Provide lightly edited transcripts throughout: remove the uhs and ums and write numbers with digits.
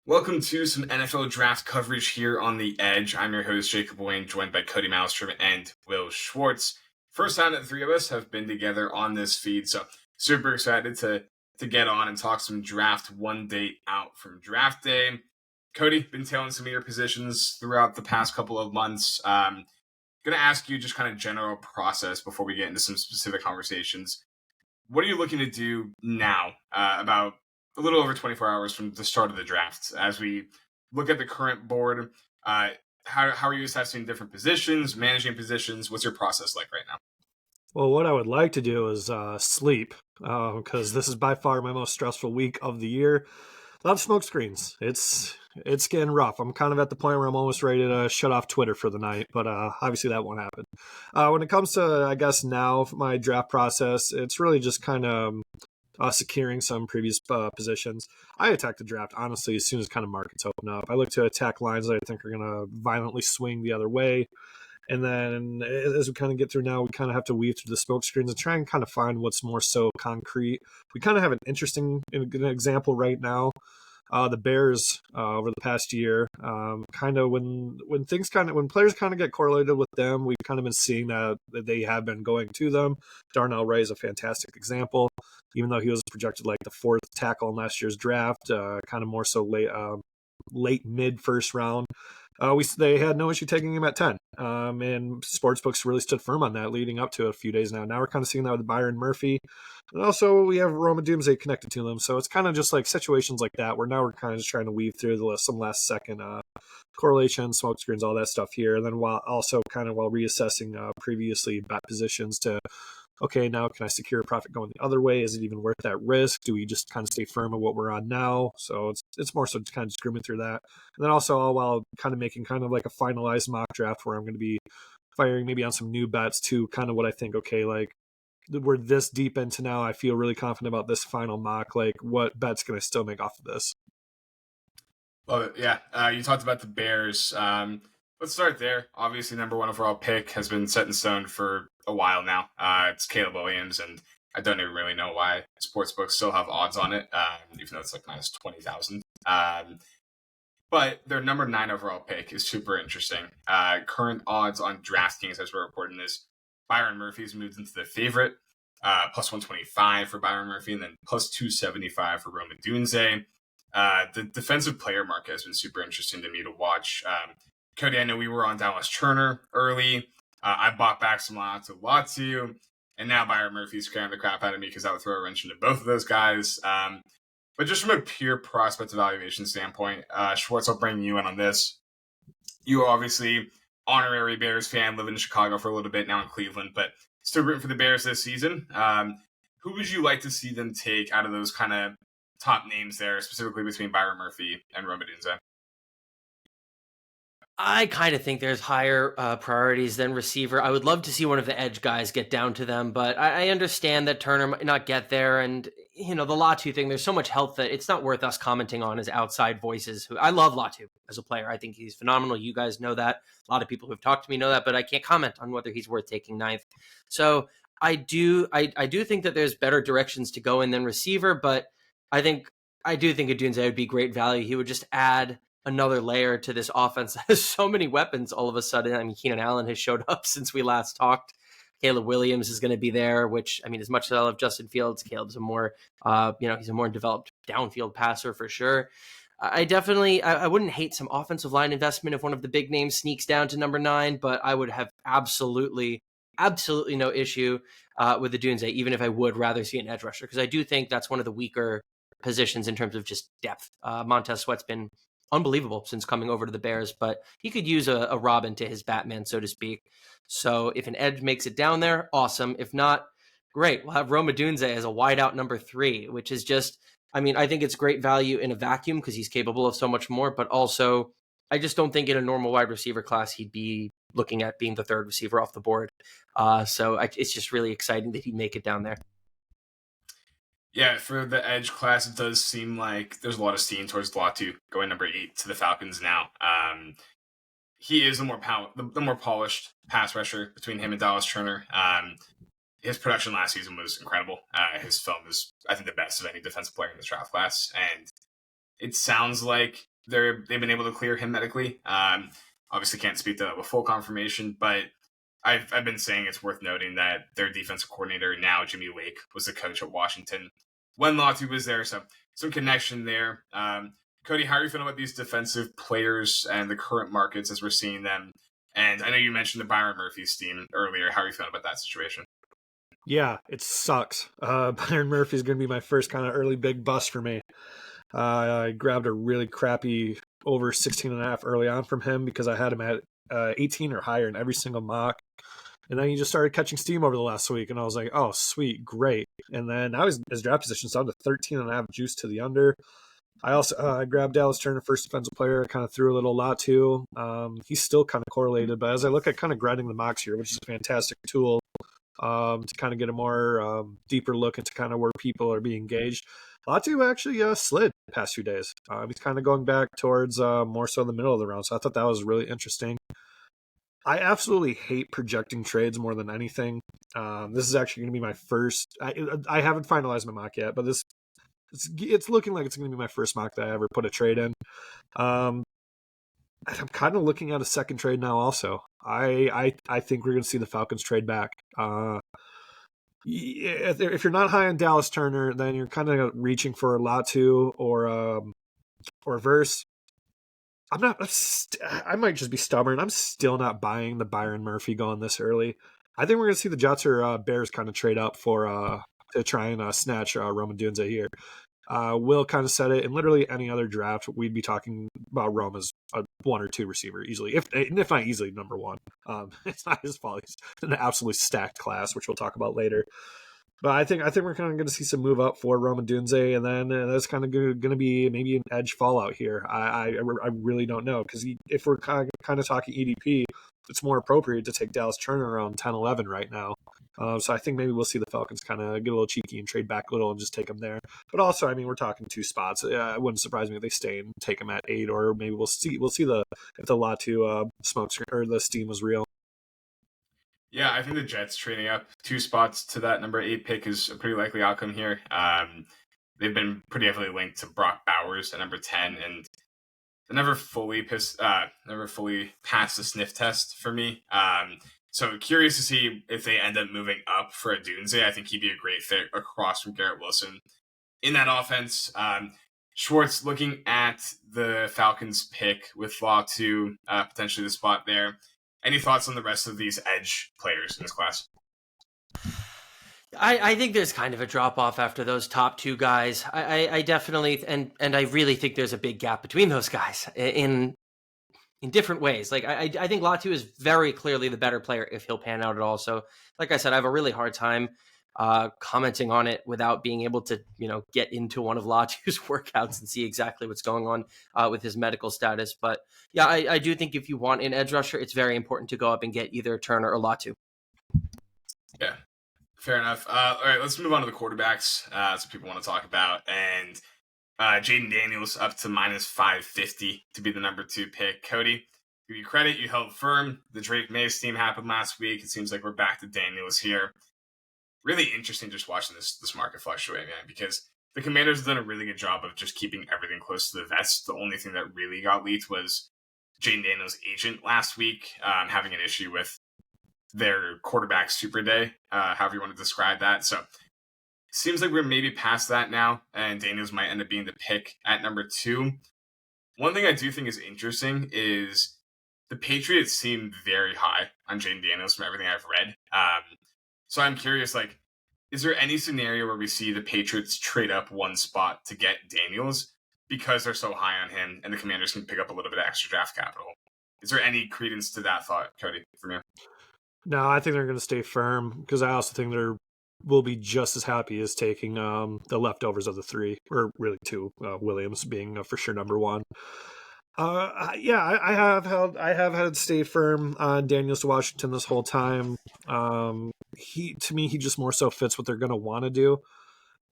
Welcome to some NFL draft coverage here on The Edge. I'm your host, Jacob Wayne, joined by Kody Malstrom and Will Schwartz. First time that the three of us have been together on this feed, so super excited to get on and talk some draft one day out from draft day. Kody, been tailing some of your positions throughout the past couple of months. Going to ask you just kind of general process before we get into some specific conversations. What are you looking to do now about a little over 24 hours from the start of the draft as we look at the current board? How are you assessing different positions, managing positions? What's your process like right now? Well, what I would like to do is sleep, because this is by far my most stressful week of the year. A lot of smoke screens. It's getting rough. I'm kind of at the point where I'm almost ready to shut off Twitter for the night, but obviously that won't happen. When it comes to, I guess, now my draft process, it's really just kind of securing some previous positions. I attack the draft, honestly, as soon as kind of markets open up. I look to attack lines that I think are going to violently swing the other way. And then as we kind of get through now, we kind of have to weave through the smoke screens and try and kind of find what's more so concrete. We kind of have an interesting example right now. The Bears over the past year, kind of when players kind of get correlated with them, we've kind of been seeing that they have been going to them. Darnell Wright is a fantastic example, even though he was projected like the fourth tackle in last year's draft, kind of more so late mid first round. They had no issue taking him at 10, and sportsbooks really stood firm on that leading up to a few days now. Now we're kind of seeing that with Byron Murphy, and also we have Roma Doomsday connected to them. So it's kind of just like situations like that where now we're kind of just trying to weave through some last second correlation, smoke screens, all that stuff here, and then while reassessing previously bet positions to. Okay, now can I secure a profit going the other way? Is it even worth that risk? Do we just kind of stay firm on what we're on now? So it's more so just kind of screaming through that. And then also all while kind of making kind of like a finalized mock draft where I'm going to be firing maybe on some new bets to kind of what I think, okay, like we're this deep into now. I feel really confident about this final mock. Like what bets can I still make off of this? Love it. Yeah. You talked about the Bears. Let's start there. Obviously, number one overall pick has been set in stone for a while now. It's Caleb Williams, and I don't even really know why sportsbooks still have odds on it, even though it's like minus 20,000. But their number 9 overall pick is super interesting. Current odds on DraftKings, as we're reporting this, Byron Murphy's moved into the favorite, plus 125 for Byron Murphy, and then plus 275 for Roma Doomsday. The defensive player market has been super interesting to me to watch. Kody, I know we were on Dallas Turner early. I bought back some lots of Latu, and now Byron Murphy's scaring the crap out of me because I would throw a wrench into both of those guys. But just from a pure prospect evaluation standpoint, Schwartz, I'll bring you in on this. You are obviously honorary Bears fan, living in Chicago for a little bit, now in Cleveland, but still rooting for the Bears this season. Who would you like to see them take out of those kind of top names there, specifically between Byron Murphy and Roma Doomsday? I kind of think there's higher priorities than receiver. I would love to see one of the edge guys get down to them, but I understand that Turner might not get there. And, the Latu thing, there's so much health that it's not worth us commenting on as outside voices. I love Latu as a player. I think he's phenomenal. You guys know that. A lot of people who have talked to me know that, but I can't comment on whether he's worth taking ninth. So I do think that there's better directions to go in than receiver, but I do think Adunze would be great value. He would just add another layer to this offense that has so many weapons all of a sudden. I mean, Keenan Allen has showed up since we last talked. Caleb Williams is going to be there, which, I mean, as much as I love Justin Fields, Caleb's a more, he's a more developed downfield passer for sure. I wouldn't hate some offensive line investment if one of the big names sneaks down to number 9, but I would have absolutely no issue with the Dunze, even if I would rather see an edge rusher, because I do think that's one of the weaker positions in terms of just depth. Montez Sweat's been unbelievable since coming over to the Bears, but he could use a Robin to his Batman, so to speak. So if an edge makes it down there, awesome. If not, great. We'll have Roma Dunze as a wideout number 3, which is just, I mean, I think it's great value in a vacuum because he's capable of so much more, but also I just don't think in a normal wide receiver class he'd be looking at being the 3rd receiver off the board. It's just really exciting that he'd make it down there. Yeah, for the edge class, it does seem like there's a lot of steam towards Latu going number 8 to the Falcons now. He is the more polished pass rusher between him and Dallas Turner. His production last season was incredible. His film is, I think, the best of any defensive player in this draft class. And it sounds like they've been able to clear him medically. Obviously, can't speak to that with full confirmation, but I've been saying it's worth noting that their defensive coordinator now, Jimmy Lake, was the coach at Washington when Latu was there, so some connection there. Kody, how are you feeling about these defensive players and the current markets as we're seeing them? And I know you mentioned the Byron Murphy steam earlier. How are you feeling about that situation? Yeah, it sucks. Byron Murphy is going to be my first kind of early big bust for me. I grabbed a really crappy over 16.5 early on from him because I had him at 18 or higher in every single mock. And then he just started catching steam over the last week. And I was like, oh, sweet, great. And then now his draft position's down to 13.5 juice to the under. I also I grabbed Dallas Turner, first defensive player. I kind of threw a little lot too. He's still kind of correlated. But as I look at kind of grinding the mocks here, which is a fantastic tool to kind of get a more deeper look into kind of where people are being engaged, Latu actually slid the past few days. He's kind of going back towards more so the middle of the round. So I thought that was really interesting. I absolutely hate projecting trades more than anything. This is actually going to be my first. I haven't finalized my mock yet, but it's looking like it's going to be my first mock that I ever put a trade in. I'm kind of looking at a second trade now. Also, I think we're going to see the Falcons trade back. If you're not high on Dallas Turner, then you're kind of reaching for a Latu or Verse. I might just be stubborn. I'm still not buying the Byron Murphy going this early. I think we're going to see the Jets or Bears kind of trade up for to try and snatch Roman Dunze here. Will kind of said it. In literally any other draft, we'd be talking about Rome as a 1 or 2 receiver easily, if not easily number 1. It's not his fault. He's an absolutely stacked class, which we'll talk about later. But I think we're kind of going to see some move up for Roman Dunze, and then that's kind of going to be maybe an edge fallout here. I really don't know, because if we're kind of talking EDP, it's more appropriate to take Dallas Turner around 10-11 right now. So I think maybe we'll see the Falcons kind of get a little cheeky and trade back a little and just take them there. But also, I mean, we're talking 2 spots. It wouldn't surprise me if they stay and take them at 8, or maybe we'll see if the Latu smoke or the steam was real. Yeah, I think the Jets trading up 2 spots to that number 8 pick is a pretty likely outcome here. They've been pretty heavily linked to Brock Bowers at number 10, and they never fully passed the sniff test for me. So curious to see if they end up moving up for a Dunze. I think he'd be a great fit across from Garrett Wilson in that offense. Schwartz, looking at the Falcons pick with Latu, potentially the spot there. Any thoughts on the rest of these edge players in this class? I think there's kind of a drop off after those top 2 guys. I definitely and I really think there's a big gap between those guys in different ways. Like I think Latu is very clearly the better player if he'll pan out at all. So like I said, I have a really hard time commenting on it without being able to, get into one of Latu's workouts and see exactly what's going on with his medical status. But yeah, I do think if you want an edge rusher, it's very important to go up and get either Turner or Latu. Yeah, fair enough. All right, let's move on to the quarterbacks. That's what people want to talk about. And Jaden Daniels up to minus 550 to be the number 2 pick. Kody, give you credit, you held firm. The Drake May steam happened last week. It seems like we're back to Daniels here. Really interesting just watching this market fluctuate, man, because the Commanders have done a really good job of just keeping everything close to the vest. The only thing that really got leaked was Jaden Daniels' agent last week having an issue with their quarterback super day, however you want to describe that. So seems like we're maybe past that now, and Daniels might end up being the pick at number 2. One thing I do think is interesting is the Patriots seem very high on Jaden Daniels from everything I've read. So I'm curious, is there any scenario where we see the Patriots trade up 1 spot to get Daniels because they're so high on him and the Commanders can pick up a little bit of extra draft capital? Is there any credence to that thought, Kody, from you? No, I think they're going to stay firm, because I also think they're will be just as happy as taking the leftovers of the 3, or really 2, Williams being for sure number 1. I have had to stay firm on Daniels to Washington this whole time. He just more so fits what they're going to want to do.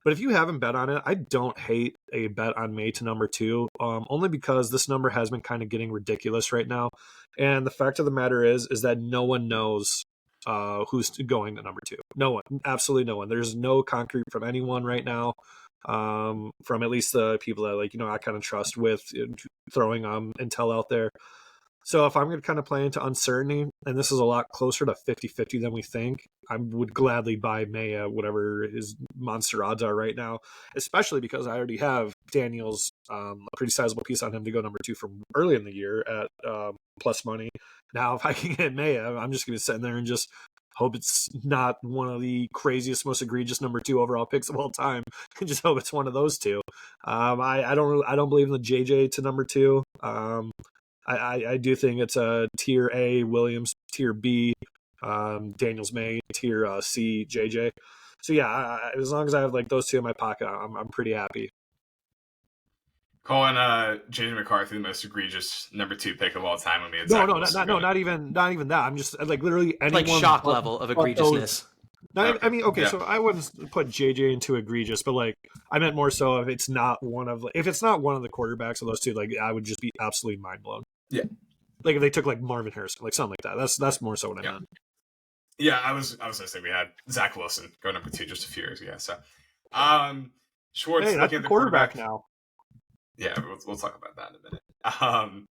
But if you haven't bet on it, I don't hate a bet on May to number 2, only because this number has been kind of getting ridiculous right now. And the fact of the matter is that no one knows who's going to number 2. No one, absolutely no one. There's no concrete from anyone right now. from at least the people that I kind of trust with throwing intel out there. So if I'm going to kind of play into uncertainty, and this is a lot closer to 50-50 than we think, I would gladly buy May at whatever his monster odds are right now, especially because I already have Daniels, a pretty sizable piece on him to go number 2 from early in the year at plus money. Now, if I can get May, I'm just going to sit in there and just hope it's not one of the craziest, most egregious number 2 overall picks of all time. And just hope it's one of those two. I don't believe in the JJ to number 2. I do think it's a tier A Williams, tier B Daniels May, tier C JJ. So yeah, as long as I have like those two in my pocket, I'm pretty happy. Calling JJ McCarthy the most egregious number 2 pick of all time when we had not even that. I'm just like literally anyone like shock level of egregiousness. I mean, okay, so I wouldn't put JJ into egregious, but like I meant more so if it's not one of the quarterbacks of those two, like I would just be absolutely mind blown. Yeah, like if they took like Marvin Harrison, like something like that. That's more so what I meant. Yeah, I was gonna say we had Zach Wilson go number 2 just a few years ago. So, Schwartz, hey, that's the quarterback now. Yeah, we'll talk about that in a minute.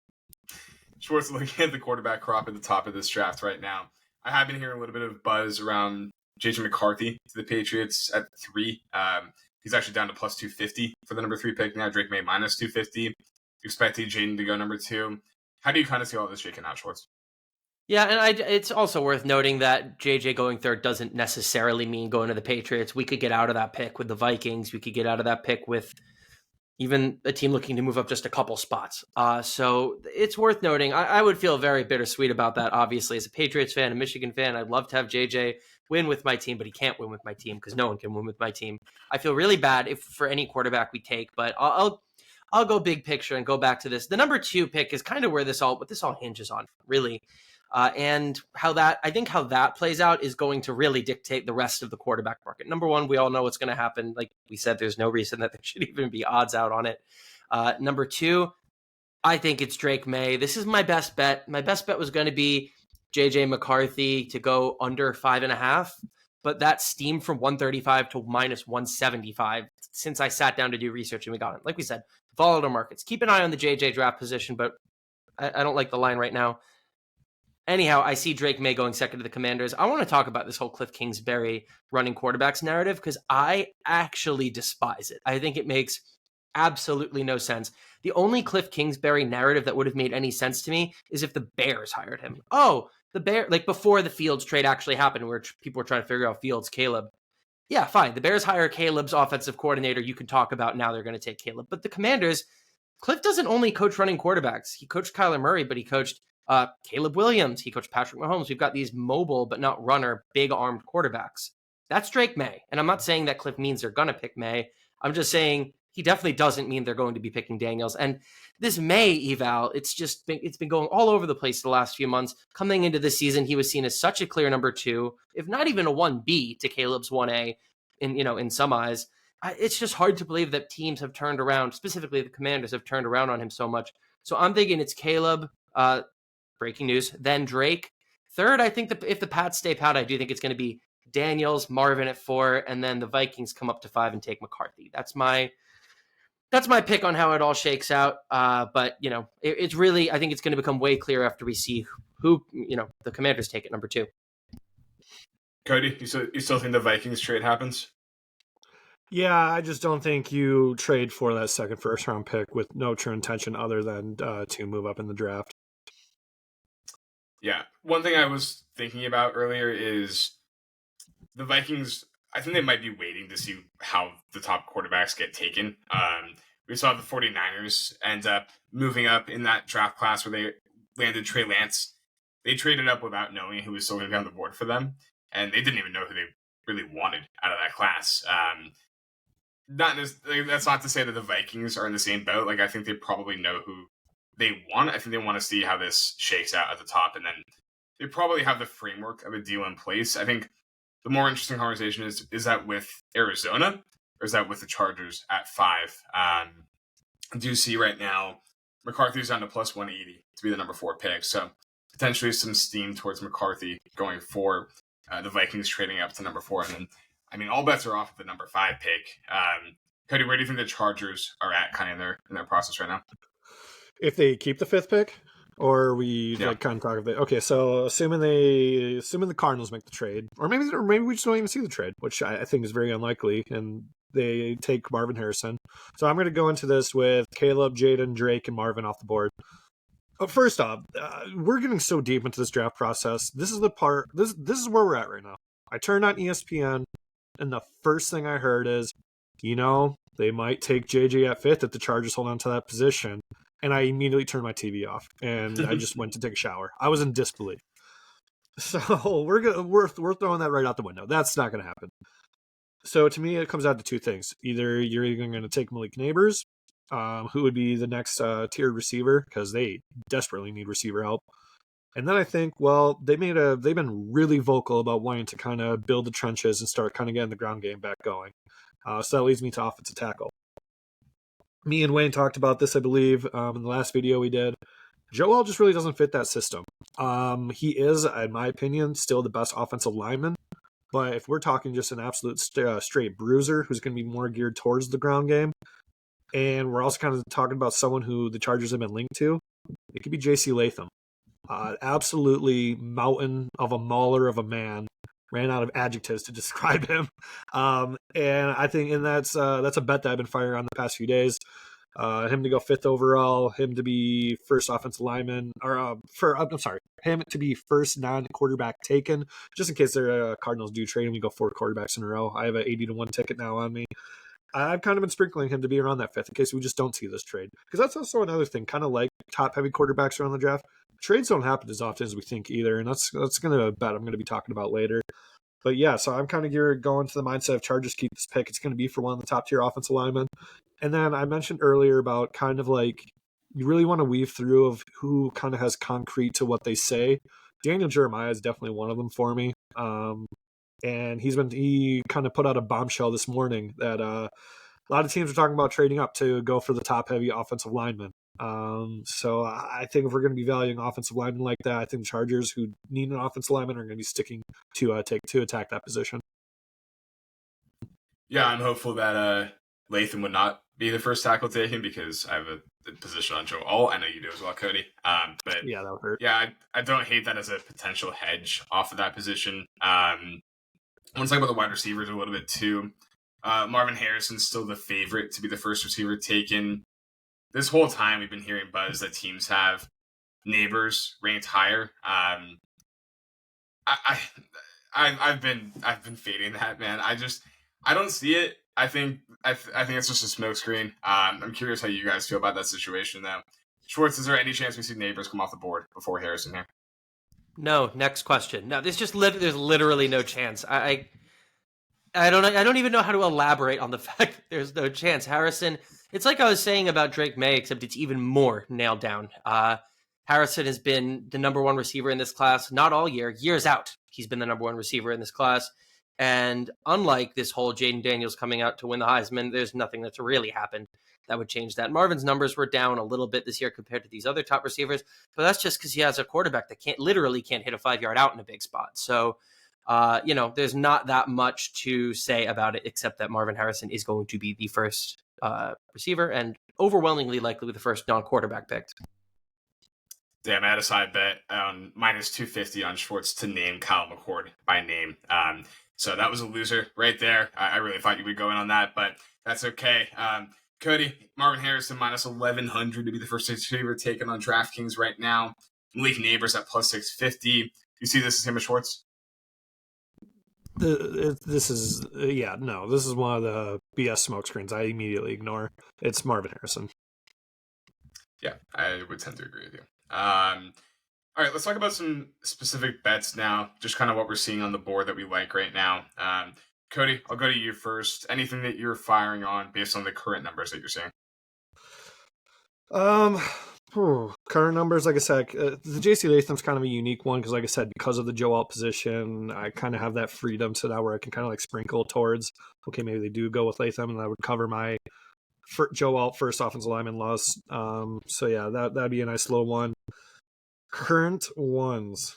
Schwartz looking at the quarterback crop at the top of this draft right now. I have been hearing a little bit of buzz around JJ McCarthy to the Patriots at 3. He's actually down to plus 250 for the number 3 pick now. Drake May minus 250. Expecting Jaden to go number 2. How do you kind of see all this shaking out, Schwartz? Yeah, and it's also worth noting that JJ going 3rd doesn't necessarily mean going to the Patriots. We could get out of that pick with the Vikings. We could get out of that pick with even a team looking to move up just a couple spots. So it's worth noting. I would feel very bittersweet about that, obviously. As a Patriots fan, a Michigan fan, I'd love to have JJ win with my team, but he can't win with my team because no one can win with my team. I feel really bad for any quarterback we take, but I'll go big picture and go back to this. The number 2 pick is kind of where what this all hinges on, really. And how that plays out is going to really dictate the rest of the quarterback market. Number 1, we all know what's going to happen. Like we said, there's no reason that there should even be odds out on it. Number 2, I think it's Drake May. This is my best bet. My best bet was going to be JJ McCarthy to go under 5.5, but that steamed from 135 to minus 175 since I sat down to do research and we got it. Like we said, volatile markets. Keep an eye on the JJ draft position, but I don't like the line right now. Anyhow, I see Drake May going 2nd to the Commanders. I want to talk about this whole Cliff Kingsbury running quarterbacks narrative because I actually despise it. I think it makes absolutely no sense. The only Cliff Kingsbury narrative that would have made any sense to me is if the Bears hired him. Oh, the Bears, like before the Fields trade actually happened, where people were trying to figure out Fields, Caleb. Yeah, fine. The Bears hire Caleb's offensive coordinator. You can talk about now they're going to take Caleb. But the Commanders, Cliff doesn't only coach running quarterbacks. He coached Kyler Murray, but he coached Caleb Williams. He coached Patrick Mahomes. We've got these mobile but not runner, big-armed quarterbacks. That's Drake May. And I'm not saying that Cliff means they're going to pick May. I'm just saying he definitely doesn't mean they're going to be picking Daniels. And this May eval, it's been going all over the place the last few months. Coming into this season, he was seen as such a clear number 2, if not even a 1B to Caleb's 1A in some eyes. It's just hard to believe that teams have turned around, specifically the Commanders have turned around on him so much. So I'm thinking it's Caleb, breaking news, then Drake. 3rd, I think if the Pats stay pat, I do think it's going to be Daniels, Marvin at 4, and then the Vikings come up to 5 and take McCarthy. That's my pick on how it all shakes out. But, it's really, I think it's going to become way clearer after we see who, the Commanders take at number 2. Kody, you still think the Vikings trade happens? Yeah, I just don't think you trade for that 2nd first-round pick with no true intention other than to move up in the draft. Yeah. One thing I was thinking about earlier is the Vikings, I think they might be waiting to see how the top quarterbacks get taken. We saw the 49ers end up moving up in that draft class where they landed Trey Lance. They traded up without knowing who was still going to be on the board for them, and they didn't even know who they really wanted out of that class. That's not to say that the Vikings are in the same boat. Like, I think they probably know who they want. I think they want to see how this shakes out at the top, and then they probably have the framework of a deal in place. I think the more interesting conversation is that with Arizona, or is that with the Chargers at 5? I do see right now McCarthy's down to plus 180 to be the number 4 pick, so potentially some steam towards McCarthy going for the Vikings trading up to number 4, and then all bets are off at the number 5 pick. Cody, where do you think the Chargers are at kind of in their process right now? If they keep the 5th pick, or we Yeah. like kind of talk about okay, so assuming the Cardinals make the trade, or maybe we just don't even see the trade, which I think is very unlikely, and they take Marvin Harrison. So I'm going to go into this with Caleb, Jaden, Drake, and Marvin off the board. First off, we're getting so deep into this draft process. This is the part. This is where we're at right now. I turned on ESPN, and the first thing I heard is, they might take JJ at 5th if the Chargers hold on to that position. And I immediately turned my TV off, and I just went to take a shower. I was in disbelief. So we're throwing that right out the window. That's not going to happen. So to me, it comes down to two things. Either you're even going to take Malik Neighbors, who would be the next tiered receiver, because they desperately need receiver help. And then I think, well, they've been really vocal about wanting to kind of build the trenches and start kind of getting the ground game back going. So that leads me to offensive tackle. Me and Wayne talked about this, I believe, in the last video we did. Joel just really doesn't fit that system. He is, in my opinion, still the best offensive lineman. But if we're talking just an absolute straight bruiser who's going to be more geared towards the ground game, and we're also kind of talking about someone who the Chargers have been linked to, it could be J.C. Latham. Absolutely mountain of a mauler of a man. Ran out of adjectives to describe him. And I think, and that's a bet that I've been firing on the past few days. Him to go 5th overall, him to be first offensive lineman, or him to be first non-quarterback taken, just in case the Cardinals do trade and we go 4 quarterbacks in a row. I have an 80-1 ticket now on me. I've kind of been sprinkling him to be around that 5th in case we just don't see this trade. Because that's also another thing, kind of like top-heavy quarterbacks around the draft. Trades don't happen as often as we think either, and that's going to bet I'm going to be talking about later. But yeah, so I'm kind of going to the mindset of Chargers keep this pick. It's going to be for one of the top-tier offensive linemen. And then I mentioned earlier about kind of like you really want to weave through of who kind of has concrete to what they say. Daniel Jeremiah is definitely one of them for me. And he kind of put out a bombshell this morning that a lot of teams are talking about trading up to go for the top-heavy offensive lineman. So I think if we're going to be valuing offensive linemen like that, I think the Chargers, who need an offensive lineman, are going to be sticking to attack that position. Yeah, I'm hopeful that Latham would not be the first tackle taken because I have a position on Joel. I know you do as well, Cody. But yeah, that would hurt. Yeah, I don't hate that as a potential hedge off of that position. I want to talk about the wide receivers a little bit too. Marvin Harrison's still the favorite to be the first receiver taken. This whole time we've been hearing buzz that teams have Neighbors ranked higher. I've been fading that, man. I don't see it. I think it's just a smokescreen. I'm curious how you guys feel about that situation though. Schwartz, is there any chance we see Neighbors come off the board before Harrison here? No. Next question. No, there's literally no chance. I don't even know how to elaborate on the fact that there's no chance. Harrison, it's like I was saying about Drake May, except it's even more nailed down. Harrison has been the number one receiver in this class, not all year, years out. He's been the number one receiver in this class. And unlike this whole Jaden Daniels coming out to win the Heisman, there's nothing that's really happened that would change that. Marvin's numbers were down a little bit this year compared to these other top receivers, but that's just because he has a quarterback that can't hit a 5-yard out in a big spot. So, there's not that much to say about it, except that Marvin Harrison is going to be the first receiver and overwhelmingly likely the first non-quarterback picked. Damn, I had a side bet on minus 250 on Schwartz to name Kyle McCord by name. So that was a loser right there. I really thought you would go in on that, but that's okay. Cody, Marvin Harrison minus 1,100 to be the first receiver taken on DraftKings right now. Malik Neighbors at plus 650. You see this as him or Schwartz? This is one of the BS smokescreens I immediately ignore. It's Marvin Harrison. Yeah, I would tend to agree with you. All right, let's talk about some specific bets now, just kind of what we're seeing on the board that we like right now. Cody, I'll go to you first. Anything that you're firing on based on the current numbers that you're seeing? Current numbers, like I said, the JC Latham's kind of a unique one because, like I said, because of the Joe Alt position, I kind of have that freedom to now where I can kind of like sprinkle towards, okay, maybe they do go with Latham, and that would cover my Joe Alt first offensive lineman loss. So yeah, that'd be a nice little one. Current ones.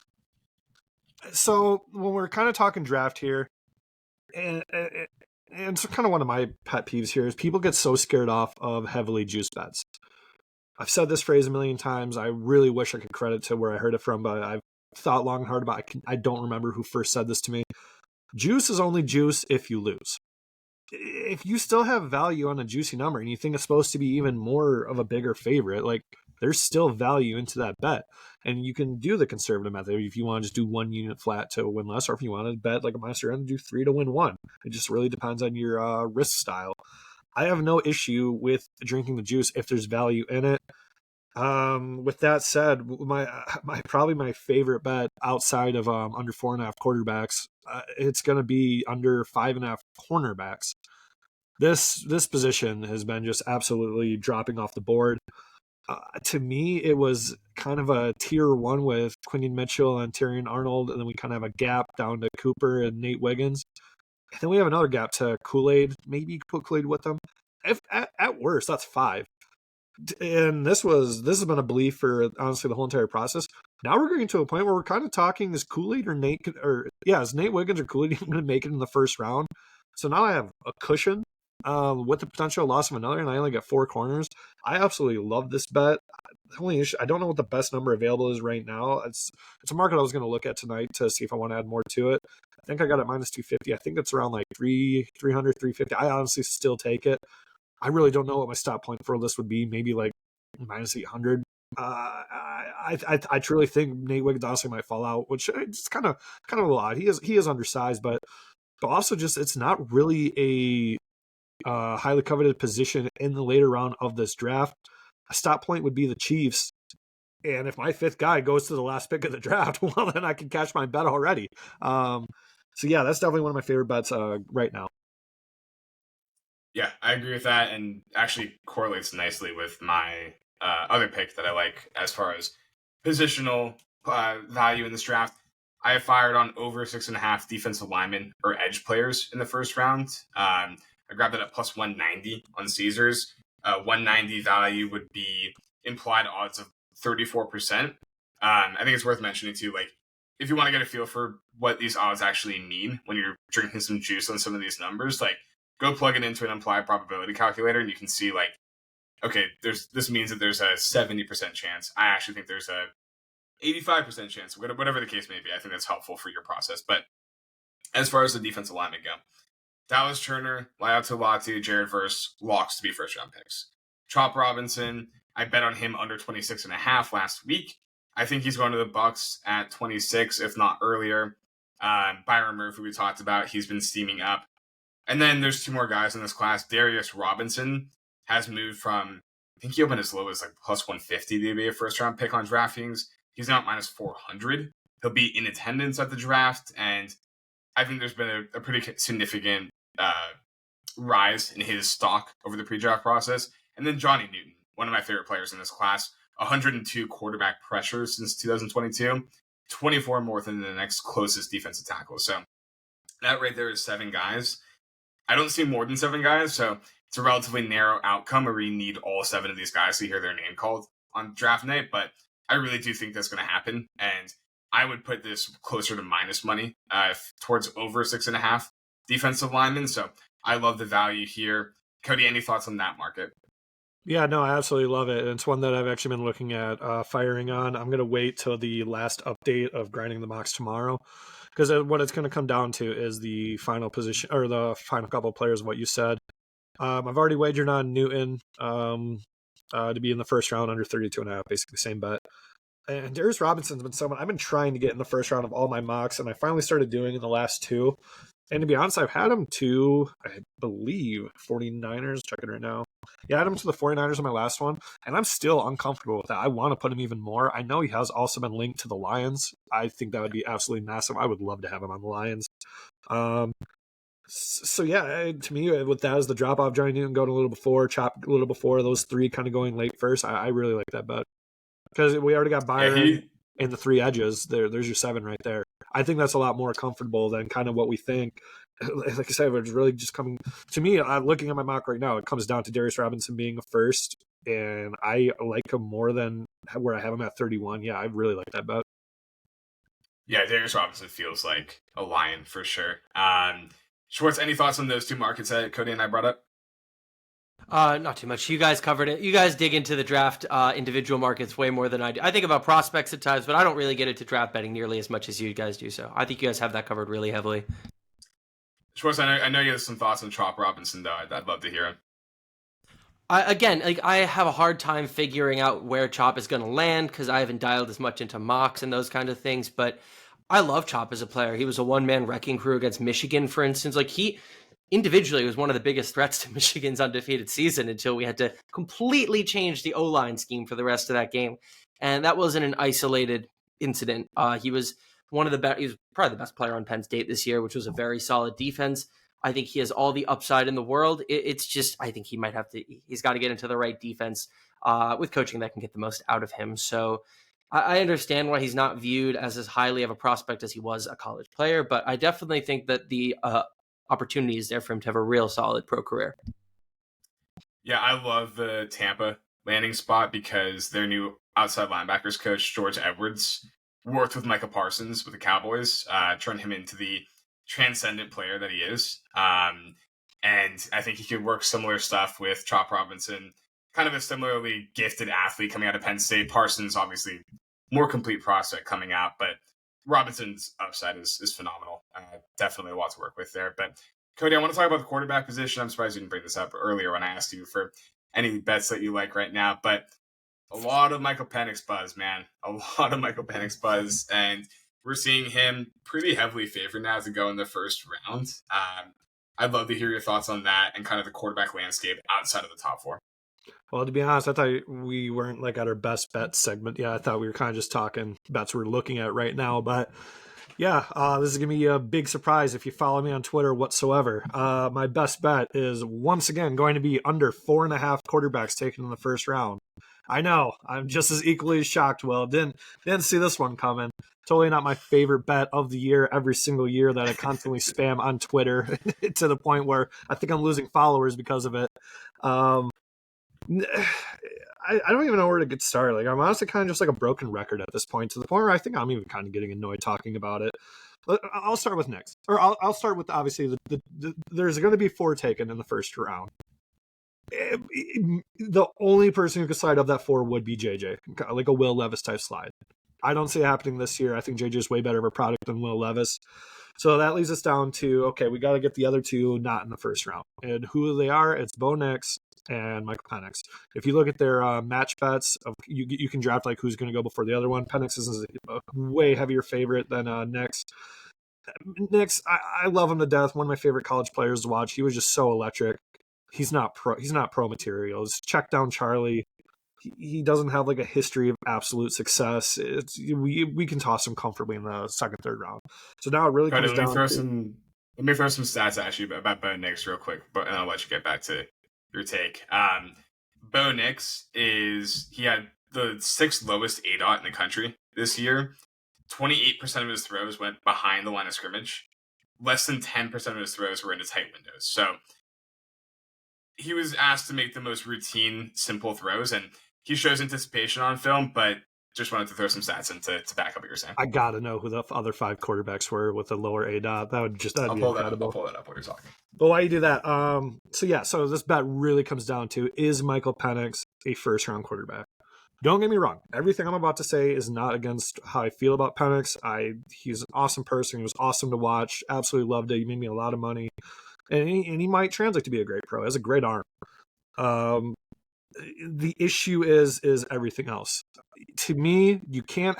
So when we're kind of talking draft here, and and it's kind of one of my pet peeves here, is people get so scared off of heavily juiced bets. I've said this phrase a million times. I really wish I could credit to where I heard it from, but I've thought long and hard about it. I don't remember who first said this to me. Juice is only juice if you lose. If you still have value on a juicy number and you think it's supposed to be even more of a bigger favorite, like, there's still value into that bet. And you can do the conservative method if you want to just do 1 unit flat to win less, or if you want to bet like a monster and do 3 to win 1. It just really depends on your risk style. I have no issue with drinking the juice if there's value in it. With that said, my probably my favorite bet outside of under 4.5 quarterbacks, it's going to be under 5.5 cornerbacks. This position has been just absolutely dropping off the board. To me, it was kind of a tier 1 with Quinton Mitchell and Tyrion Arnold, and then we kind of have a gap down to Cooper and Nate Wiggins. And then we have another gap to Kool-Aid. Maybe you could put Kool-Aid with them. If at worst, that's 5. And this has been a belief for honestly the whole entire process. Now we're getting to a point where we're kind of talking, is Kool-Aid or Nate, is Nate Wiggins or Kool-Aid going to make it in the first round? So now I have a cushion with the potential loss of another, and I only get 4 corners. I absolutely love this bet. The only issue, I don't know what the best number available is right now. It's a market I was going to look at tonight to see if I want to add more to it. I think I got it minus 250. I think it's around like 300, 350. I honestly still take it. I really don't know what my stop point for this would be. Maybe like minus 800. I truly think Nate Wiggins honestly might fall out, which is kind of a lot. He is undersized, but also just it's not really a highly coveted position in the later round of this draft. A stop point would be the Chiefs. And if my 5th guy goes to the last pick of the draft, well, then I can cash my bet already. So yeah, that's definitely one of my favorite bets right now. Yeah, I agree with that, and actually correlates nicely with my other pick that I like as far as positional value in this draft. I have fired on over 6.5 defensive linemen or edge players in the first round. I grabbed it at plus 190 on Caesars. 190 value would be implied odds of 34%. I think it's worth mentioning too, like, if you want to get a feel for what these odds actually mean when you're drinking some juice on some of these numbers, like, go plug it into an implied probability calculator and you can see, like, okay, this means that there's a 70% chance. I actually think there's a 85% chance, whatever the case may be. I think that's helpful for your process. But as far as the defensive linemen go, Dallas Turner, Laiatu Latu, Jared Verse, locks to be first round picks. Chop Robinson, I bet on him under 26.5 last week. I think he's going to the Bucks at 26, if not earlier. Byron Murphy, we talked about, he's been steaming up. And then there's 2 more guys in this class. Darius Robinson has moved from, I think he opened as low as like plus 150 to be a first round pick on DraftKings. He's now at minus 400. He'll be in attendance at the draft. And I think there's been a pretty significant rise in his stock over the pre-draft process. And then Johnny Newton, one of my favorite players in this class, 102 quarterback pressures since 2022, 24 more than the next closest defensive tackle. So that right there is 7 guys. I don't see more than 7 guys, so it's a relatively narrow outcome where we need all 7 of these guys to hear their name called on draft night, but I really do think that's going to happen, and I would put this closer to minus money towards over 6.5 defensive linemen, so I love the value here. Kody, any thoughts on that market? Yeah, no, I absolutely love it. And it's one that I've actually been looking at firing on. I'm going to wait till the last update of grinding the mocks tomorrow, because what it's going to come down to is the final position or the final couple of players, what you said. I've already wagered on Newton to be in the first round under 32.5, basically same bet. And Darius Robinson's been someone I've been trying to get in the first round of all my mocks, and I finally started doing in the last 2. And to be honest, I've had him to, I believe, 49ers. Check it right now. Yeah, I had him to the 49ers in my last one, and I'm still uncomfortable with that. I want to put him even more. I know he has also been linked to the Lions. I think that would be absolutely massive. I would love to have him on the Lions. So yeah, to me, with that as the drop off, Johnny Newton going a little before, Chop a little before, those 3 kind of going late first. I really like that bet because we already got Byron in the 3 edges. There's your 7 right there. I think that's a lot more comfortable than kind of what we think. Like I said, it's really just coming to me. I'm looking at my mock right now. It comes down to Darius Robinson being a first, and I like him more than where I have him at 31. Yeah, I really like that bet. Yeah, Darius Robinson feels like a lion for sure. Schwartz, any thoughts on those two markets that Kody and I brought up? Not too much. You guys covered it. You guys dig into the draft individual markets way more than I do. I think about prospects at times, but I don't really get into draft betting nearly as much as you guys do. So I think you guys have that covered really heavily. Schwartz, I know you have some thoughts on Chop Robinson, though. I'd love to hear him. I have a hard time figuring out where Chop is going to land because I haven't dialed as much into mocks and those kind of things. But I love Chop as a player. He was a one-man wrecking crew against Michigan, for instance. Like, he individually was one of the biggest threats to Michigan's undefeated season until we had to completely change the O-line scheme for the rest of that game. And that wasn't an isolated incident. He was one of the best. He was probably the best player on Penn State this year, which was a very solid defense. I think he has all the upside in the world. It's just, I think he's got to get into the right defense with coaching that can get the most out of him. So I understand why he's not viewed as highly of a prospect as he was a college player, but I definitely think that the opportunity is there for him to have a real solid pro career. Yeah, I love the Tampa landing spot because their new outside linebackers coach, George Edwards, worked with Micah Parsons with the Cowboys, turned him into the transcendent player that he is. And I think he could work similar stuff with Chop Robinson, kind of a similarly gifted athlete coming out of Penn State. Parsons, obviously, more complete prospect coming out, but Robinson's upside is phenomenal. Definitely a lot to work with there. But Kody, I want to talk about the quarterback position. I'm surprised you didn't bring this up earlier when I asked you for any bets that you like right now. But a lot of Michael Penix buzz, man. A lot of Michael Penix buzz. And we're seeing him pretty heavily favored now to go in the first round. I'd love to hear your thoughts on that and kind of the quarterback landscape outside of the top four. Well, to be honest, I thought we weren't like at our best bet segment. Yeah, I thought we were kind of just talking bets we're looking at right now. But yeah, this is going to be a big surprise if you follow me on Twitter whatsoever. My best bet is once again going to be under 4.5 quarterbacks taken in the first round. I know, I'm just as equally as shocked. Well, didn't see this one coming. Totally not my favorite bet of the year every single year that I constantly spam on Twitter to the point where I think I'm losing followers because of it. I don't even know where to get started. Like, I'm honestly kind of just like a broken record at this point, to the point where I think I'm even kind of getting annoyed talking about it. I'll start with next, or I'll start with obviously there's going to be 4 taken in the first round. The only person who could slide up that 4 would be JJ, like a Will Levis type slide. I don't see it happening this year. I think JJ is way better of a product than Will Levis. So that leads us down to, okay, we got to get the other 2 not in the first round. And who they are, it's Bo Nix and Michael Penix. If you look at their match bets, you can draft like who's going to go before the other one. Penix is a way heavier favorite than Nix. Nix, I love him to death. One of my favorite college players to watch. He was just so electric. He's not pro material. It's check down Charlie. He doesn't have like a history of absolute success. We can toss him comfortably in the second, third round. So now it really comes down to... Let me throw some stats at you about Bo Nix real quick, and I'll let you get back to your take. Bo Nix he had the 6th lowest ADOT in the country this year. 28% of his throws went behind the line of scrimmage. Less than 10% of his throws were into tight windows. So he was asked to make the most routine, simple throws, and he shows anticipation on film, but just wanted to throw some stats in to back up what you're saying. I got to know who the other 5 quarterbacks were with a lower ADOT. That'd be incredible. I'll pull that up while you're talking. But while you do that, so this bet really comes down to, is Michael Penix a first-round quarterback? Don't get me wrong. Everything I'm about to say is not against how I feel about Penix. He's an awesome person. He was awesome to watch. Absolutely loved it. He made me a lot of money. And he might translate to be a great pro. He has a great arm. The issue is everything else. To me, you can't.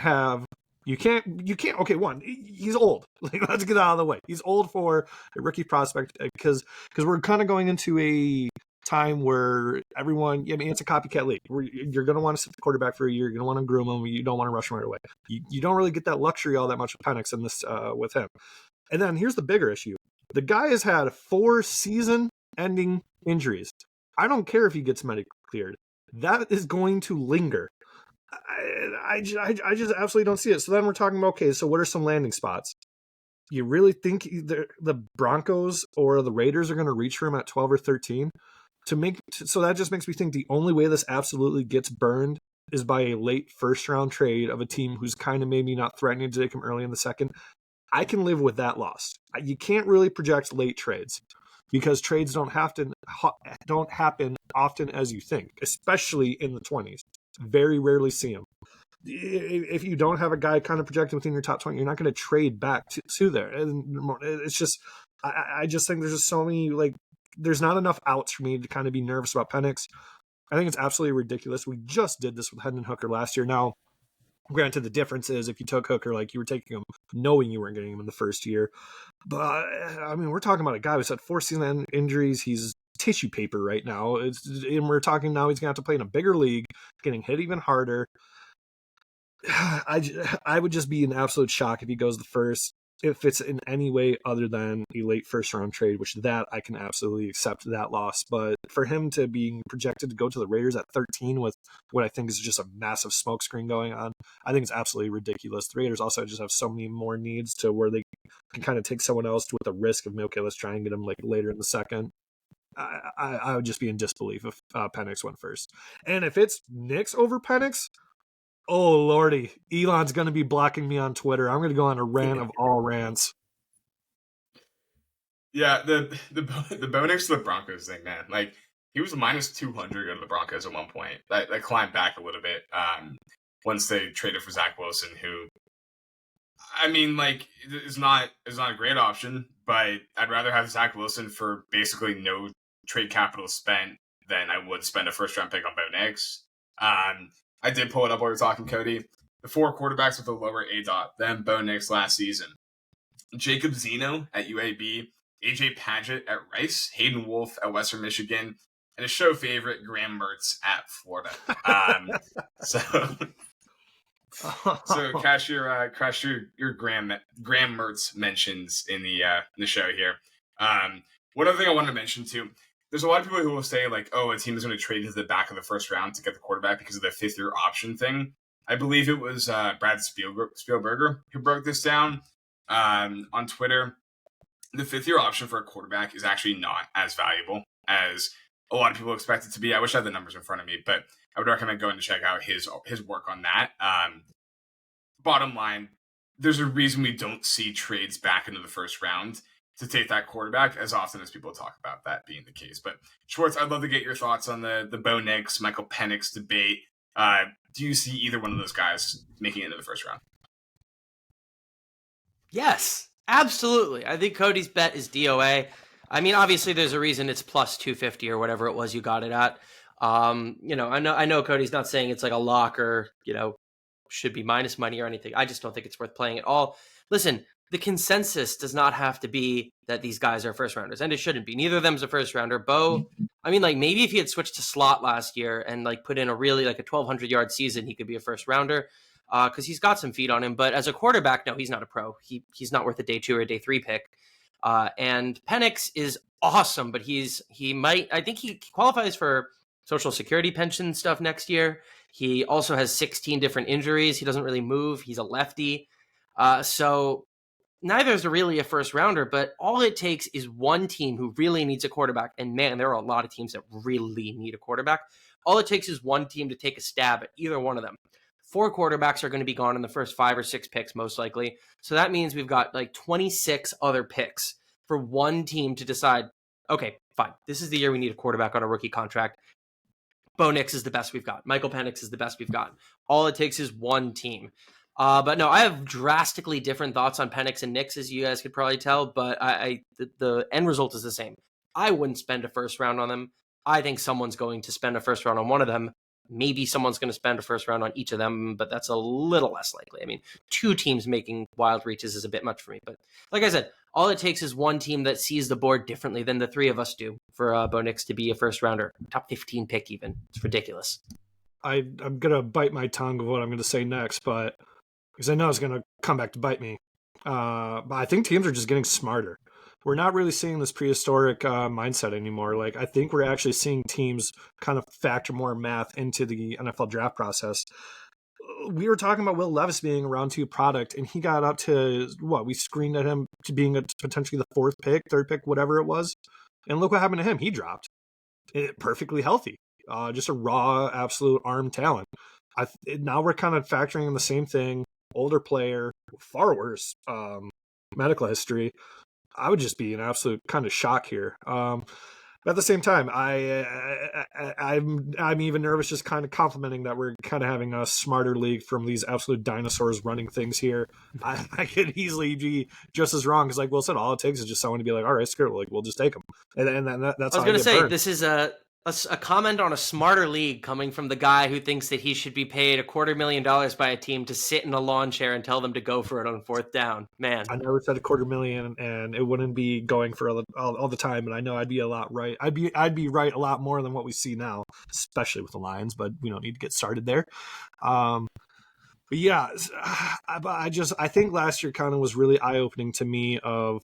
Okay, one, he's old. Like, let's get out of the way. He's old for a rookie prospect because we're kind of going into a time where everyone. I mean, it's a copycat league. You're going to want to sit the quarterback for a year. You're going to want to groom him. You don't want to rush him right away. You don't really get that luxury all that much with Penix in this with him. And then here's the bigger issue. The guy has had 4 season-ending injuries. I don't care if he gets medically cleared. That is going to linger. I just absolutely don't see it. So then we're talking about, okay, so what are some landing spots? You really think the Broncos or the Raiders are going to reach for him at 12 or 13? So that just makes me think the only way this absolutely gets burned is by a late first-round trade of a team who's kind of maybe not threatening to take him early in the second. I can live with that loss. You can't really project late trades because trades don't happen often as you think, especially in the 20s. Very rarely see them. If you don't have a guy kind of projected within your top 20, you're not going to trade back to there. And it's just, I just think there's just so many, like, there's not enough outs for me to kind of be nervous about Penix. I think it's absolutely ridiculous. We just did this with Hendon Hooker last year. Now, granted, the difference is if you took Hooker, like, you were taking him knowing you weren't getting him in the first year. But, I mean, we're talking about a guy who's had 4 season injuries. He's tissue paper right now. And we're talking now he's going to have to play in a bigger league, getting hit even harder. I would just be an absolute shock if he goes the first, if it's in any way other than a late first round trade, which that I can absolutely accept that loss. But for him to be projected to go to the Raiders at 13 with what I think is just a massive smokescreen going on, I think it's absolutely ridiculous. The Raiders also just have so many more needs to where they can kind of take someone else with the risk of, okay, let's try and get him like later in the second. I would just be in disbelief if Penix went first. And if it's Knicks over Penix, oh lordy, Elon's going to be blocking me on Twitter. I'm going to go on a rant of all rants. Yeah, the Bo Nix to the Broncos thing, man. Like, he was minus 200 on the Broncos at one point. That climbed back a little bit once they traded for Zach Wilson, who, I mean, like, is not a great option, but I'd rather have Zach Wilson for basically no trade capital spent than I would spend a first-round pick on Bo Nix. I did pull it up while we were talking, Kody. The 4 quarterbacks with a lower ADOT than Bo Nix last season: Jacob Zeno at UAB, AJ Padgett at Rice, Hayden Wolf at Western Michigan, and a show favorite, Graham Mertz at Florida. So crash your Graham Mertz mentions in the show here. One other thing I wanted to mention too. There's a lot of people who will say, like, oh, a team is going to trade to the back of the first round to get the quarterback because of the 5th-year option thing. I believe it was Brad Spielberger who broke this down on Twitter. The 5th-year option for a quarterback is actually not as valuable as a lot of people expect it to be. I wish I had the numbers in front of me, but I would recommend going to check out his work on that. Bottom line, there's a reason we don't see trades back into the first round to take that quarterback as often as people talk about that being the case. But Schwartz, I'd love to get your thoughts on the Bo Nix, Michael Penix debate. Do you see either one of those guys making it into the first round? Yes, absolutely. I think Cody's bet is DOA. I mean, obviously there's a reason it's plus 250 or whatever it was you got it at. I know Cody's not saying it's like a lock or, should be minus money or anything. I just don't think it's worth playing at all. Listen, the consensus does not have to be that these guys are first rounders, and it shouldn't be. Neither of them is a first rounder. Bo, I mean, like, maybe if he had switched to slot last year and like put in a really like a 1,200 yard season, he could be a first rounder because he's got some feet on him. But as a quarterback, no, he's not a pro. He's not worth a day 2 or a day 3 pick. And Penix is awesome, but I think he qualifies for Social Security pension stuff next year. He also has 16 different injuries. He doesn't really move. He's a lefty. So neither is really a first rounder, but all it takes is one team who really needs a quarterback. And man, there are a lot of teams that really need a quarterback. All it takes is one team to take a stab at either one of them. 4 quarterbacks are going to be gone in the first 5 or 6 picks, most likely. So that means we've got like 26 other picks for one team to decide, okay, fine, this is the year we need a quarterback on a rookie contract. Bo Nix is the best we've got. Michael Penix is the best we've got. All it takes is one team. But no, I have drastically different thoughts on Penix and Nix, as you guys could probably tell, but the end result is the same. I wouldn't spend a first round on them. I think someone's going to spend a first round on one of them. Maybe someone's going to spend a first round on each of them, but that's a little less likely. I mean, 2 teams making wild reaches is a bit much for me. But like I said, all it takes is one team that sees the board differently than the 3 of us do for Bo Nix to be a first rounder, top 15 pick even. It's ridiculous. I'm going to bite my tongue of what I'm going to say next, but because I know it's going to come back to bite me. But I think teams are just getting smarter. We're not really seeing this prehistoric mindset anymore. Like, I think we're actually seeing teams kind of factor more math into the NFL draft process. We were talking about Will Levis being a round 2 product, and he got up to we screened at him to being potentially the 4th pick, 3rd pick, whatever it was. And look what happened to him. He dropped perfectly healthy, just a raw, absolute arm talent. Now we're kind of factoring in the same thing. Older player, far worse medical history, I would just be in absolute kind of shock here. But at the same time, I'm even nervous just kind of complimenting that we're kind of having a smarter league from these absolute dinosaurs running things here. I could easily be just as wrong because, like Will said, all it takes is just someone to be like, all right, screw it, like we'll just take them. And that's I was how going to say, burned. this is a comment on a smarter league coming from the guy who thinks that he should be paid $250,000 by a team to sit in a lawn chair and tell them to go for it on fourth down. Man, I never said $250,000, and it wouldn't be going for all the time. And I know I'd be a lot right. I'd be right a lot more than what we see now, especially with the Lions. But we don't need to get started there. But yeah, I think last year kind of was really eye opening to me of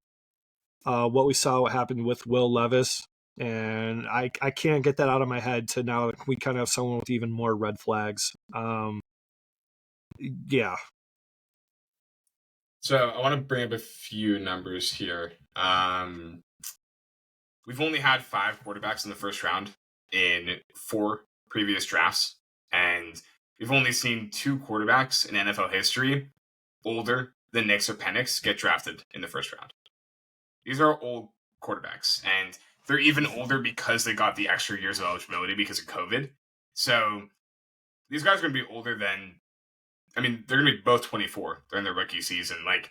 what we saw, what happened with Will Levis. And I can't get that out of my head to now we kind of have someone with even more red flags. Yeah. So I want to bring up a few numbers here. We've only had 5 quarterbacks in the first round in 4 previous drafts, and we've only seen 2 quarterbacks in NFL history older than Nix or Penix get drafted in the first round. These are old quarterbacks, and they're even older because they got the extra years of eligibility because of COVID. So these guys are going to be older than, they're going to be both 24 during their rookie season. Like,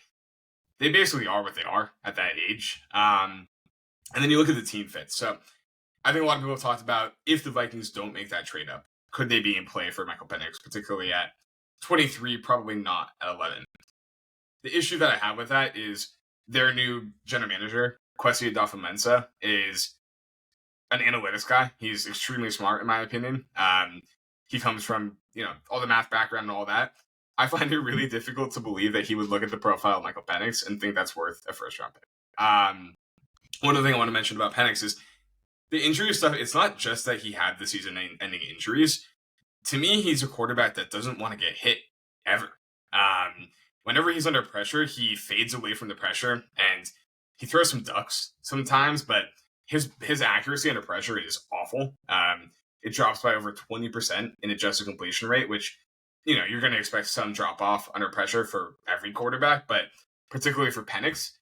they basically are what they are at that age. And then you look at the team fit. So I think a lot of people have talked about if the Vikings don't make that trade up, could they be in play for Michael Penix, particularly at 23, probably not at 11. The issue that I have with that is their new general manager, Kwesi Adofo-Mensah, is an analytics guy. He's extremely smart, in my opinion. He comes from, all the math background and all that. I find it really difficult to believe that he would look at the profile of Michael Penix and think that's worth a first-round pick. One other thing I want to mention about Penix is the injury stuff. It's not just that he had the season-ending injuries. To me, he's a quarterback that doesn't want to get hit ever. Whenever he's under pressure, he fades away from the pressure and he throws some ducks sometimes, but his accuracy under pressure is awful. It drops by over 20% in adjusted completion rate, which, you're going to expect some drop off under pressure for every quarterback, but particularly for Penix.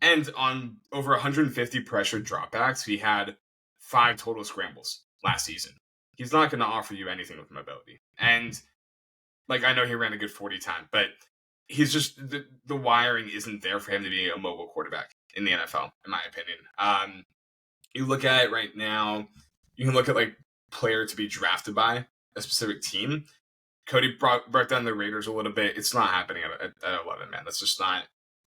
And on over 150 pressure dropbacks, he had 5 total scrambles last season. He's not going to offer you anything with mobility. And I know he ran a good 40 time, but he's just the wiring isn't there for him to be a mobile quarterback in the NFL, in my opinion. You look at it right now, you can look at player to be drafted by a specific team. Kody brought down the Raiders a little bit. It's not happening at 11, man. That's just not.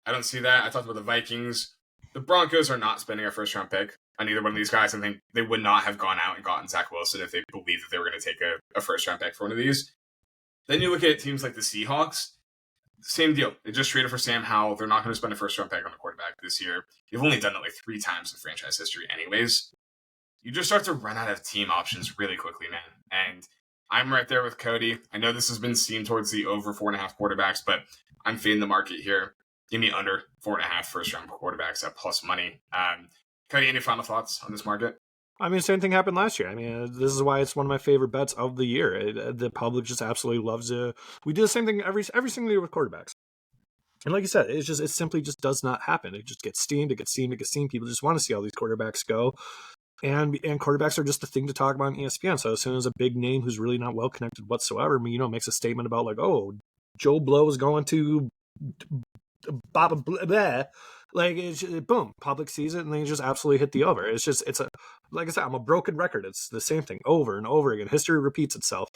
I don't see that. I talked about the Vikings. The Broncos are not spending a first-round pick on either one of these guys. I think they would not have gone out and gotten Zach Wilson if they believed that they were going to take a first-round pick for one of these. Then you look at teams like the Seahawks. Same deal. They just traded for Sam Howell. They're not going to spend a first-round pick on a quarterback this year. You've only done it 3 times in franchise history anyways. You just start to run out of team options really quickly, man. And I'm right there with Kody. I know this has been seen towards the over 4.5 quarterbacks, but I'm fading the market here. Give me under 4.5 first-round quarterbacks at plus money. Kody, any final thoughts on this market? Same thing happened last year. This is why it's one of my favorite bets of the year. The public just absolutely loves it. We do the same thing every single year with quarterbacks. And like you said, it simply just does not happen. It just gets steamed. People just want to see all these quarterbacks go. And quarterbacks are just the thing to talk about on ESPN. So as soon as a big name who's really not well connected whatsoever, makes a statement about Joe Blow is going to Baba blah, it's just, boom, public sees it and they just absolutely hit the over. Like I said, I'm a broken record. It's the same thing over and over again. History repeats itself.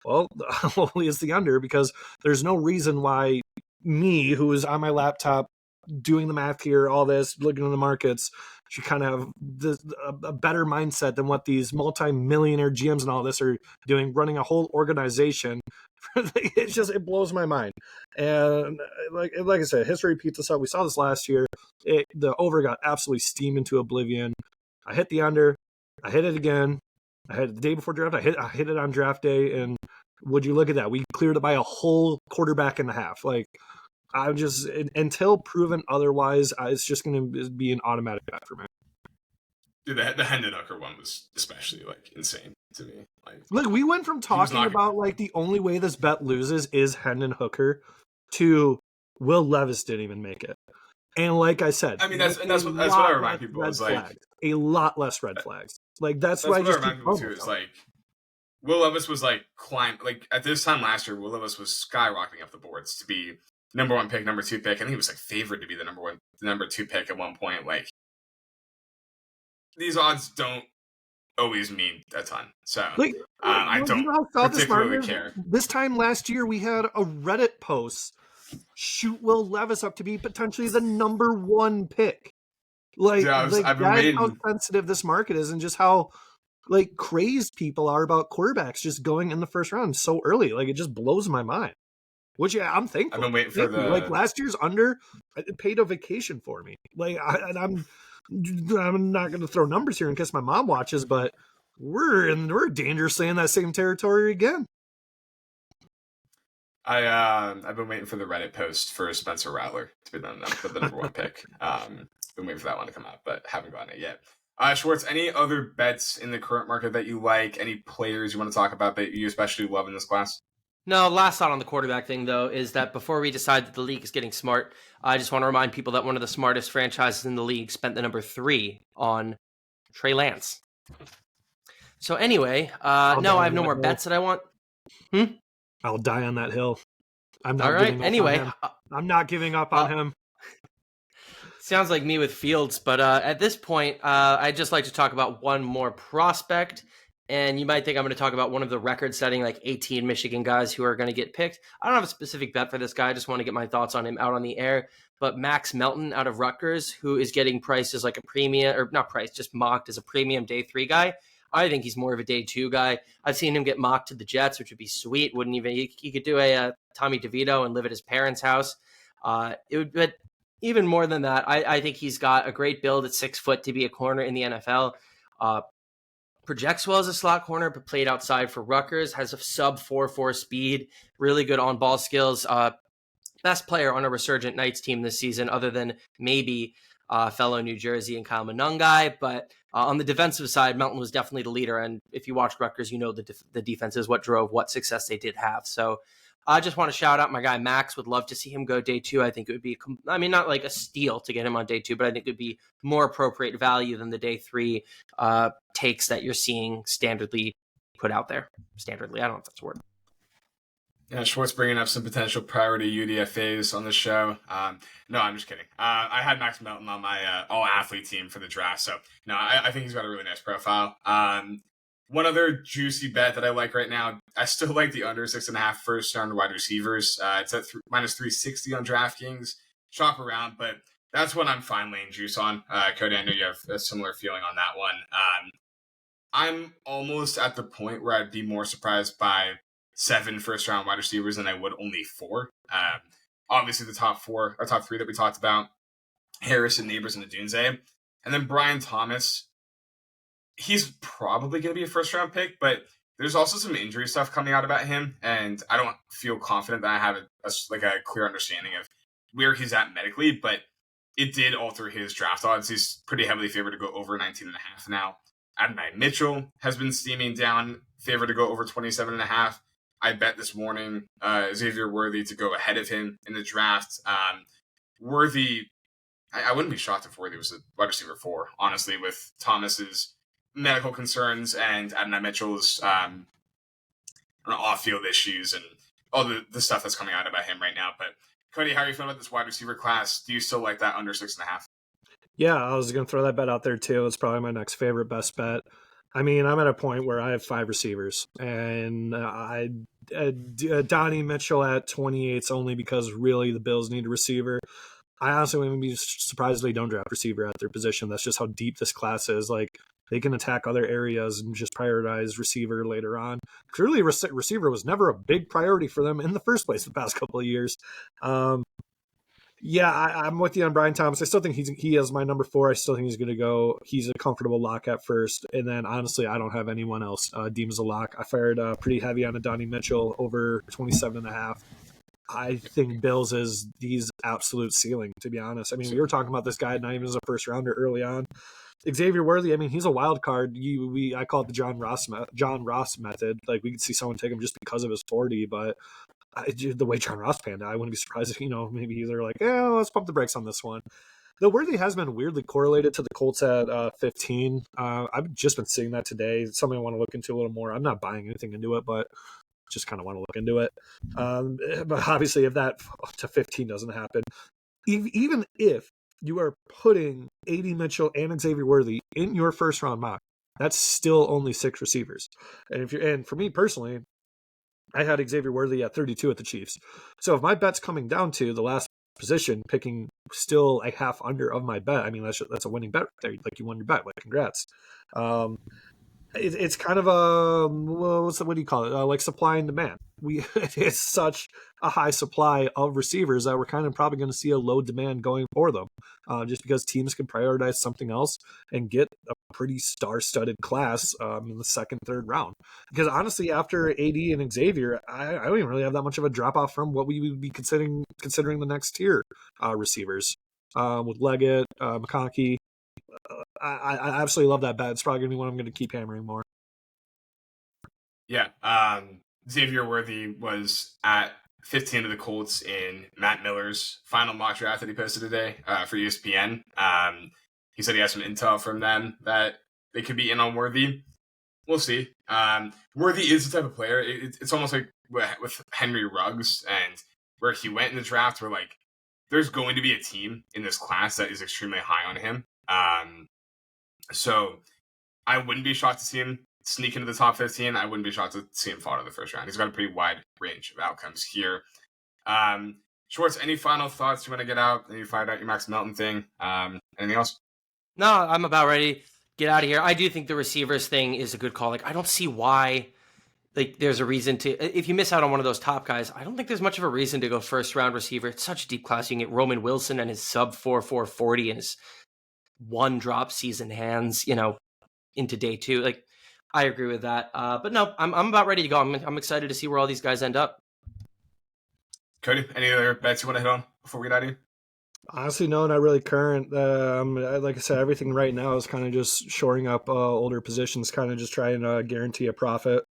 Well, only is the under, because there's no reason why me, who is on my laptop doing the math here, all this, looking at the markets, should kind of have a better mindset than what these multi-millionaire GMs and all this are doing, running a whole organization. It blows my mind. And like I said, history repeats itself. We saw this last year. The over got absolutely steamed into oblivion. I hit the under. I hit it again. I hit it the day before draft. I hit it on draft day. And would you look at that? We cleared it by a whole quarterback and a half. I'm just, until proven otherwise, it's just going to be an automatic bet for me. Dude, the Hendon Hooker one was especially insane to me. Look, we went from talking about the only way this bet loses is Hendon Hooker to Will Levis didn't even make it. And like I said, I mean, that's what I remind people is like a lot less red flags. Like that's why I what I just remind keep people going too with is them. like Will Levis was like at this time last year. Will Levis was skyrocketing up the boards to be number 1 pick, number 2 pick. I think he was like favored to be the number 2 pick at one point. Like these odds don't always mean a ton, so Like, I don't how particularly care. This time last year, we had a Reddit post shoot Will Levis up to be potentially the number 1 pick. Like, Yeah, I've been that's how waiting. sensitive this market is, and just how like crazed people are about quarterbacks just going in the first round so early. Like, it just blows my mind. Which I'm thankful. I've been waiting for like last year's under, it paid a vacation for me. Like, I'm not going to throw numbers here in case my mom watches, but we're dangerously in that same territory again. I've been waiting for the Reddit post for Spencer Rattler to be the number 1 pick. Been waiting for that one to come out, but haven't gotten it yet. Schwartz, any other bets in the current market that you like? Any players you want to talk about that you especially love in this class? No, last thought on the quarterback thing, though, is that before we decide that the league is getting smart, I just want to remind people that one of the smartest franchises in the league spent the number 3 on Trey Lance. So anyway, no, I have no more bets that I want. I'll die on that hill. I'm not all right. giving up Anyway, on him. I'm not giving up on him. Sounds like me with Fields, but at this point, I'd just like to talk about one more prospect. And you might think I'm going to talk about one of the record-setting, like 18 Michigan guys who are going to get picked. I don't have a specific bet for this guy. I just want to get my thoughts on him out on the air. But Max Melton out of Rutgers, who is getting priced as like a premium, or not priced, just mocked as a premium day 3 guy. I think he's more of a day 2 guy. I've seen him get mocked to the Jets, which would be sweet. Wouldn't even he could do a Tommy DeVito and live at his parents' house. It would, but even more than that, I think he's got a great build at 6 foot to be a corner in the NFL. Projects well as a slot corner, but played outside for Rutgers, has a sub 4.4 speed, really good on-ball skills. Best player on a resurgent Knights team this season, other than maybe fellow New Jersey and Kyle Monangai. But on the defensive side, Melton was definitely the leader. And if you watch Rutgers, you know the defense is what drove what success they did have. So I just want to shout out my guy Max. Would love to see him go day 2. I think it would be, not like a steal to get him on day 2, but I think it would be more appropriate value than the day 3 takes that you're seeing standardly put out there. Standardly, I don't know if that's a word. Yeah, Schwartz bringing up some potential priority UDFAs on the show. No, I'm just kidding. I had Max Melton on my all-athlete team for the draft, so no, I think he's got a really nice profile. One other juicy bet that I like right now, I still like the under 6.5 first-round wide receivers. It's at minus 360 on DraftKings. Shop around, but that's what I'm fine laying juice on. Kody, I know you have a similar feeling on that one. I'm almost at the point where I'd be more surprised by 7 first-round wide receivers than I would only 4. Obviously, the top 3 that we talked about, Harrison, Neighbors, and Adunze. And then Brian Thomas, he's probably going to be a first-round pick, but there's also some injury stuff coming out about him, and I don't feel confident that I have a clear understanding of where he's at medically, but it did alter his draft odds. He's pretty heavily favored to go over 19.5 now. Adonai Mitchell has been steaming down, favored to go over 27.5. I bet this morning Xavier Worthy to go ahead of him in the draft. Worthy, I wouldn't be shocked if Worthy was a wide receiver 4, honestly, with Thomas's medical concerns and Adonai Mitchell's off-field issues and all the stuff that's coming out about him right now. But Kody, how are you feeling about this wide receiver class? Do you still like that under 6.5? Yeah, I was going to throw that bet out there too. It's probably my next favorite best bet. I mean, I'm at a point where I have 5 receivers, and Donnie Mitchell at 28 is only because really the Bills need a receiver. I honestly wouldn't be surprised if they don't draft receiver at their position. That's just how deep this class is. Like, they can attack other areas and just prioritize receiver later on. Clearly, receiver was never a big priority for them in the first place the past couple of years. Yeah, I'm with you on Brian Thomas. I still think he is my number 4. I still think he's going to go. He's a comfortable lock at first. And then, honestly, I don't have anyone else deemed as a lock. I fired pretty heavy on a Donnie Mitchell over 27.5. I think Bills is D's absolute ceiling, to be honest. I mean, we were talking about this guy not even as a first rounder early on. Xavier Worthy, I mean, he's a wild card. I call it the John Ross method. Like, we could see someone take him just because of his 40, but the way John Ross panned out, I wouldn't be surprised if, maybe they're like, yeah, let's pump the brakes on this one. The Worthy has been weirdly correlated to the Colts at 15. I've just been seeing that today. It's something I want to look into a little more. I'm not buying anything into it, but just kind of want to look into it. But obviously, if that to 15 doesn't happen, even if you are putting AD Mitchell and Xavier Worthy in your first round mock, that's still only 6 receivers. And for me personally, I had Xavier Worthy at 32 at the Chiefs. So if my bet's coming down to the last position, picking still a half under of my bet, I mean, that's a winning bet there. Like, you won your bet. Like, congrats. It's kind of what do you call it? Like supply and demand. It's such a high supply of receivers that we're kind of probably going to see a low demand going for them, just because teams can prioritize something else and get a pretty star-studded class in the second, third round. Because honestly, after AD and Xavier, I don't even really have that much of a drop off from what we would be considering the next tier receivers with Leggett, McConkey. I absolutely love that bet. It's probably going to be one I'm going to keep hammering more. Yeah. Xavier Worthy was at 15 of the Colts in Matt Miller's final mock draft that he posted today for ESPN. He said he has some intel from them that they could be in on Worthy. We'll see. Worthy is the type of player. It's almost like with Henry Ruggs and where he went in the draft, where like there's going to be a team in this class that is extremely high on him. So I wouldn't be shocked to see him sneak into the top 15. I wouldn't be shocked to see him fall to the first round. He's got a pretty wide range of outcomes here. Schwartz, any final thoughts you want to get out? Any fired out your Max Melton thing? Anything else? No, I'm about ready to get out of here. I do think the receivers thing is a good call. Like, I don't see why there's a reason to, if you miss out on one of those top guys, I don't think there's much of a reason to go first round receiver. It's such a deep class. You can get Roman Wilson and his sub 4.40 and his one drop season hands, into day 2. Like, I agree with that. But no, I'm about ready to go. I'm excited to see where all these guys end up. Kody, any other bets you want to hit on before we get out of here? Honestly, no, not really current. Like I said, everything right now is kind of just shoring up older positions, kind of just trying to guarantee a profit.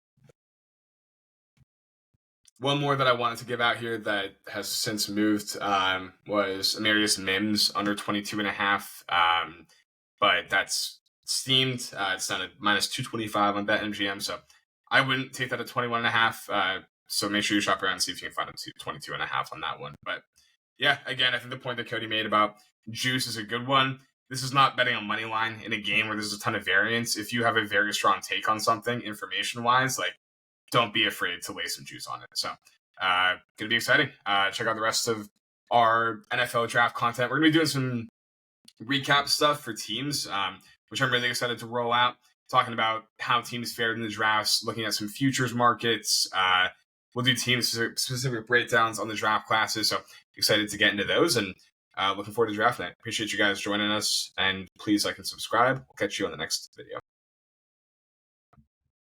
One more that I wanted to give out here that has since moved was Amarius Mims under 22.5. But that's steamed. It's down at minus 225 on BetMGM. So I wouldn't take that at 21.5. So make sure you shop around and see if you can find a 22.5 on that one. But yeah, again, I think the point that Kody made about juice is a good one. This is not betting on money line in a game where there's a ton of variance. If you have a very strong take on something information-wise, like, don't be afraid to lay some juice on it. So, gonna be exciting. Check out the rest of our NFL draft content. We're gonna be doing some recap stuff for teams, which I'm really excited to roll out. Talking about how teams fared in the drafts, looking at some futures markets. We'll do team specific breakdowns on the draft classes. So excited to get into those and looking forward to draft night. Appreciate you guys joining us, and please like and subscribe. We'll catch you on the next video.